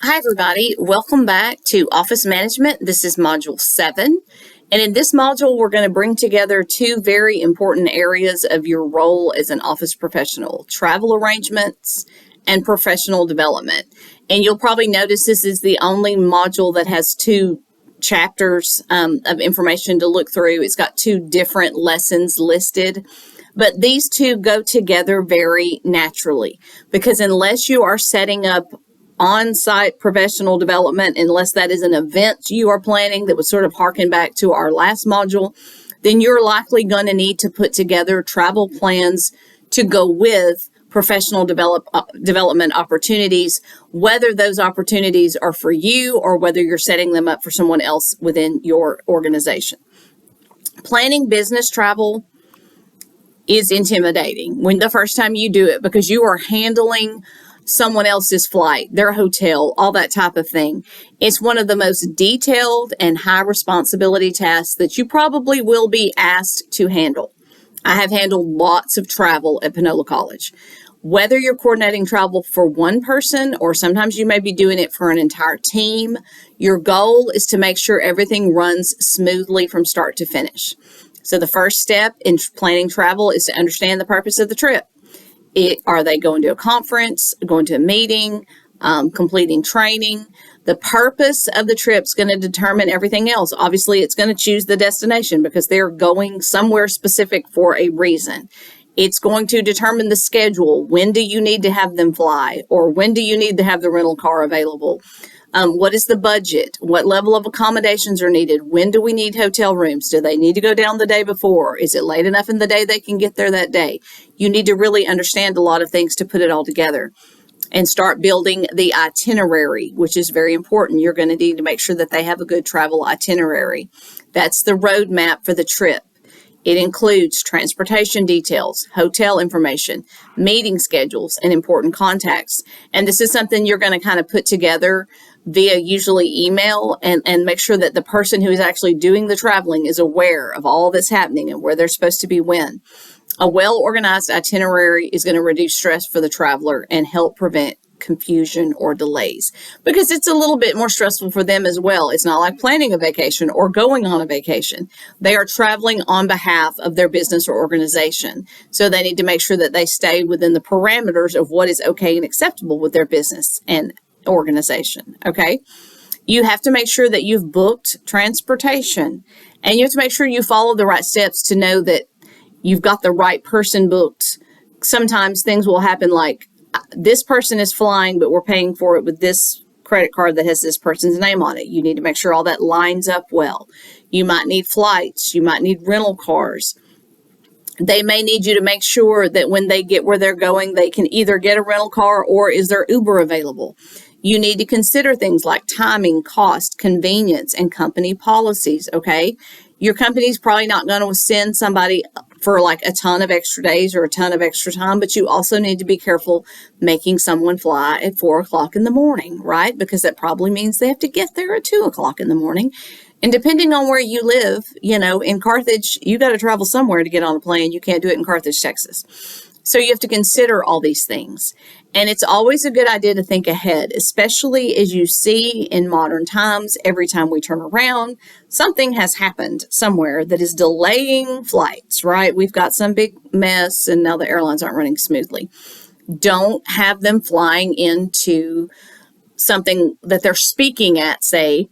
Hi, everybody. Welcome back to Office Management. This is Module 7. And in this module, we're going to bring together two very important areas of your role as an office professional: travel arrangements and professional development. And you'll probably notice this is the only module that has two chapters of information to look through. It's got two different lessons listed. But these two go together very naturally, because unless you are setting up on-site professional development, unless that is an event you are planning that would sort of harken back to our last module, then you're likely going to need to put together travel plans to go with professional development opportunities, whether those opportunities are for you or whether you're setting them up for someone else within your organization. Planning business travel is intimidating when the first time you do it, because you are handling someone else's flight, their hotel, all that type of thing. It's one of the most detailed and high responsibility tasks that you probably will be asked to handle. I have handled lots of travel at Panola College. Whether you're coordinating travel for one person or sometimes you may be doing it for an entire team, your goal is to make sure everything runs smoothly from start to finish. So the first step in planning travel is to understand the purpose of the trip. Are they going to a conference, going to a meeting, completing training? The purpose of the trip is going to determine everything else. Obviously, it's going to choose the destination because they're going somewhere specific for a reason. It's going to determine the schedule. When do you need to have them fly? Or when do you need to have the rental car available? What is the budget? What level of accommodations are needed? When do we need hotel rooms? Do they need to go down the day before? Is it late enough in the day they can get there that day? You need to really understand a lot of things to put it all together and start building the itinerary, which is very important. You're going to need to make sure that they have a good travel itinerary. That's the roadmap for the trip. It includes transportation details, hotel information, meeting schedules, and important contacts. And this is something you're going to kind of put together via usually email and make sure that the person who is actually doing the traveling is aware of all that's happening and where they're supposed to be when. A well-organized itinerary is going to reduce stress for the traveler and help prevent confusion or delays, because it's a little bit more stressful for them as well. It's not like planning a vacation or going on a vacation. They are traveling on behalf of their business or organization. So they need to make sure that they stay within the parameters of what is okay and acceptable with their business and organization. Okay. You have to make sure that you've booked transportation, and you have to make sure you follow the right steps to know that you've got the right person booked. Sometimes things will happen like, this person is flying, but we're paying for it with this credit card that has this person's name on it. You need to make sure all that lines up well. You might need flights. You might need rental cars. They may need you to make sure that when they get where they're going, they can either get a rental car or is there Uber available. You need to consider things like timing, cost, convenience, and company policies, okay? Your company's probably not going to send somebody for like a ton of extra days or a ton of extra time, but you also need to be careful making someone fly at 4:00 in the morning, right? Because that probably means they have to get there at 2:00 in the morning. And depending on where you live, in Carthage, you got to travel somewhere to get on a plane. You can't do it in Carthage, Texas. So you have to consider all these things. And it's always a good idea to think ahead, especially as you see in modern times. Every time we turn around, something has happened somewhere that is delaying flights, right? We've got some big mess and now the airlines aren't running smoothly. Don't have them flying into something that they're speaking at, say,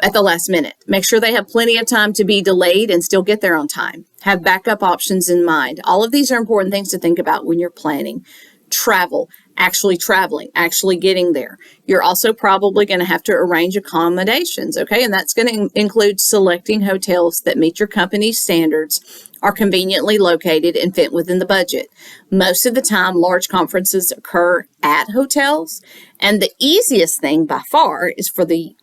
at the last minute. Make sure they have plenty of time to be delayed and still get there on time. Have backup options in mind. All of these are important things to think about when you're planning travel, actually traveling, actually getting there. You're also probably going to have to arrange accommodations, okay? And that's going to include selecting hotels that meet your company's standards, are conveniently located, and fit within the budget. Most of the time, large conferences occur at hotels, and the easiest thing by far is for the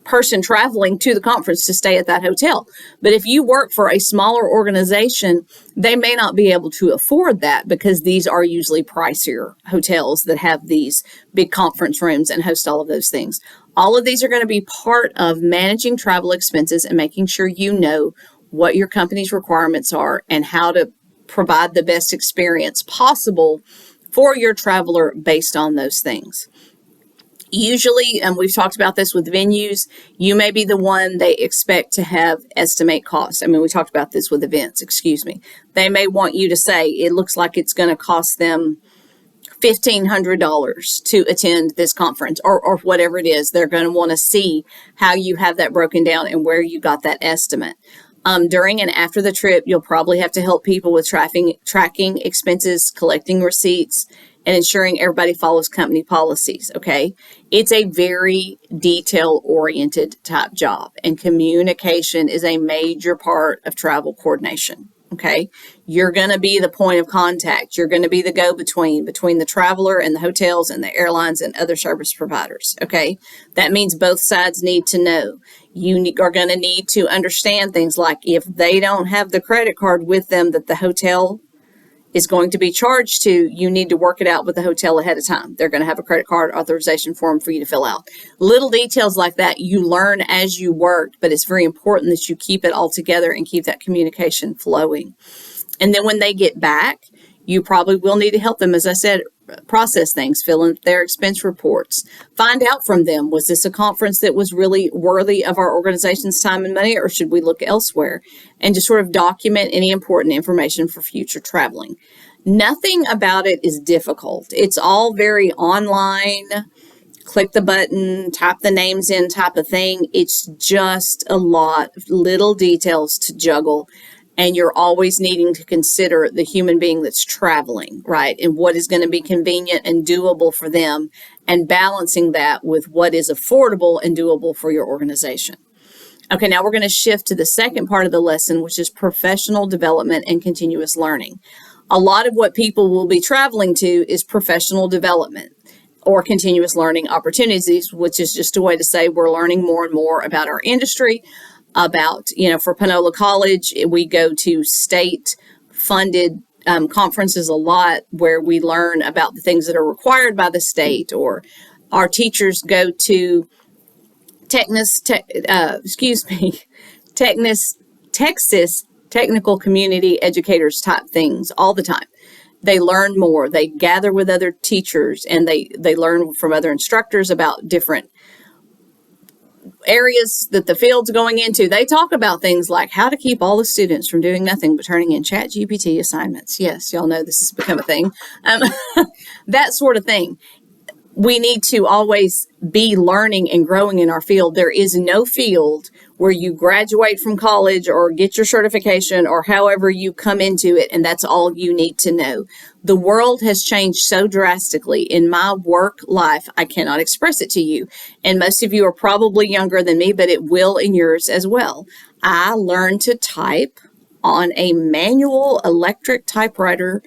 person traveling to the conference to stay at that hotel. But if you work for a smaller organization, they may not be able to afford that because these are usually pricier hotels that have these big conference rooms and host all of those things. All of these are going to be part of managing travel expenses and making sure you know what your company's requirements are and how to provide the best experience possible for your traveler based on those things. Usually, and we've talked about this with venues, you may be the one they expect to have estimate costs. I mean, we talked about this with events, excuse me. They may want you to say, it looks like it's going to cost them $1,500 to attend this conference or whatever it is. They're going to want to see how you have that broken down and where you got that estimate. During and after the trip, you'll probably have to help people with tracking expenses, collecting receipts, and ensuring everybody follows company policies, okay? It's a very detail-oriented type job, and communication is a major part of travel coordination, okay? You're going to be the point of contact. You're going to be the go-between between the traveler and the hotels and the airlines and other service providers, okay? That means both sides need to know. You are going to need to understand things like if they don't have the credit card with them that the hotel is going to be charged to, you need to work it out with the hotel ahead of time. They're going to have a credit card authorization form for you to fill out. Little details like that you learn as you work, but it's very important that you keep it all together and keep that communication flowing. And then when they get back, you probably will need to help them, as I said, process things, fill in their expense reports, find out from them, was this a conference that was really worthy of our organization's time and money, or should we look elsewhere? And just sort of document any important information for future traveling. Nothing about it is difficult. It's all very online, click the button, type the names in type of thing. It's just a lot of little details to juggle. And you're always needing to consider the human being that's traveling, right? And what is going to be convenient and doable for them, and balancing that with what is affordable and doable for your organization. Okay, now we're going to shift to the second part of the lesson, which is professional development and continuous learning. A lot of what people will be traveling to is professional development or continuous learning opportunities, which is just a way to say we're learning more and more about our industry, about, for Panola College, we go to state-funded conferences a lot where we learn about the things that are required by the state, or our teachers go to Texas Technical Community Educators type things all the time. They learn more, they gather with other teachers, and they learn from other instructors about different areas that the field's going into. They talk about things like how to keep all the students from doing nothing but turning in ChatGPT assignments. Yes, y'all know this has become a thing. That sort of thing. We need to always be learning and growing in our field. There is no field where you graduate from college or get your certification or however you come into it, and that's all you need to know. The world has changed so drastically in my work life, I cannot express it to you. And most of you are probably younger than me, but it will in yours as well. I learned to type on a manual electric typewriter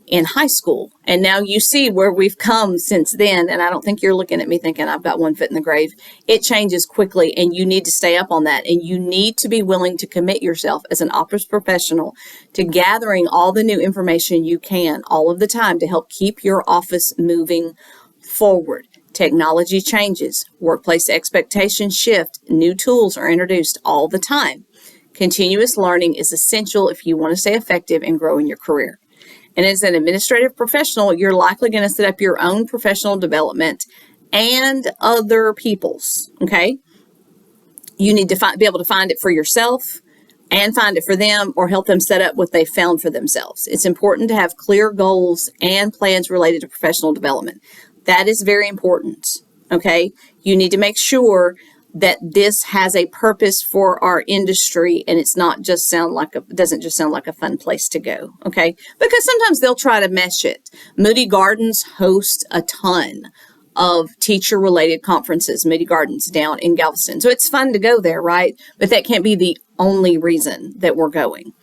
in high school. And now you see where we've come since then. And I don't think you're looking at me thinking I've got one foot in the grave. It changes quickly, and you need to stay up on that. And you need to be willing to commit yourself as an office professional to gathering all the new information you can all of the time to help keep your office moving forward. Technology changes, workplace expectations shift, new tools are introduced all the time. Continuous learning is essential if you want to stay effective and grow in your career. And as an administrative professional, you're likely going to set up your own professional development and other people's, okay? You need to be able to find it for yourself and find it for them, or help them set up what they found for themselves. It's important to have clear goals and plans related to professional development. That is very important, okay? You need to make sure that this has a purpose for our industry, and it's not just doesn't just sound like a fun place to go, okay? Because sometimes they'll try to mesh it. Moody Gardens hosts a ton of teacher-related conferences, Moody Gardens down in Galveston. So it's fun to go there, right? But that can't be the only reason that we're going.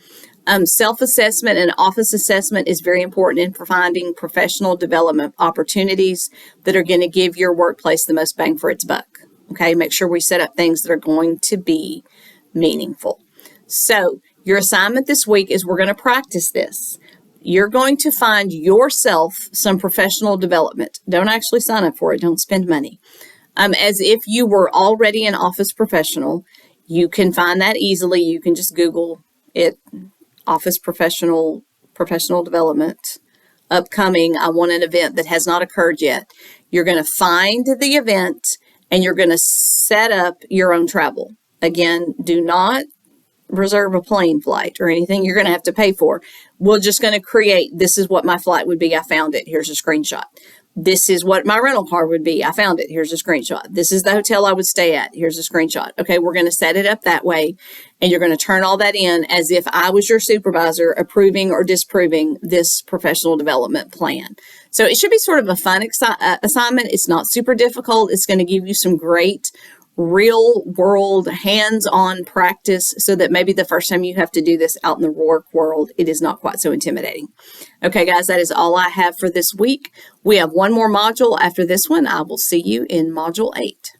Self-assessment and office assessment is very important in finding professional development opportunities that are going to give your workplace the most bang for its buck. Okay, make sure we set up things that are going to be meaningful. So your assignment this week is we're going to practice this. You're going to find yourself some professional development. Don't actually sign up for it. Don't spend money. As if you were already an office professional, you can find that easily. You can just Google it, office professional development, upcoming. I want an event that has not occurred yet. You're going to find the event and you're going to set up your own travel. Again, do not reserve a plane flight or anything you're going to have to pay for. We're just going to create, this is what my flight would be. I found it. Here's a screenshot. This is what my rental car would be. I found it. Here's a screenshot. This is the hotel I would stay at. Here's a screenshot. Okay, we're going to set it up that way, and you're going to turn all that in as if I was your supervisor approving or disproving this professional development plan. So it should be sort of a fun assignment. It's not super difficult. It's going to give you some great real world hands-on practice so that maybe the first time you have to do this out in the work world, it is not quite so intimidating. Okay, guys, that is all I have for this week. We have one more module after this one. I will see you in Module 8.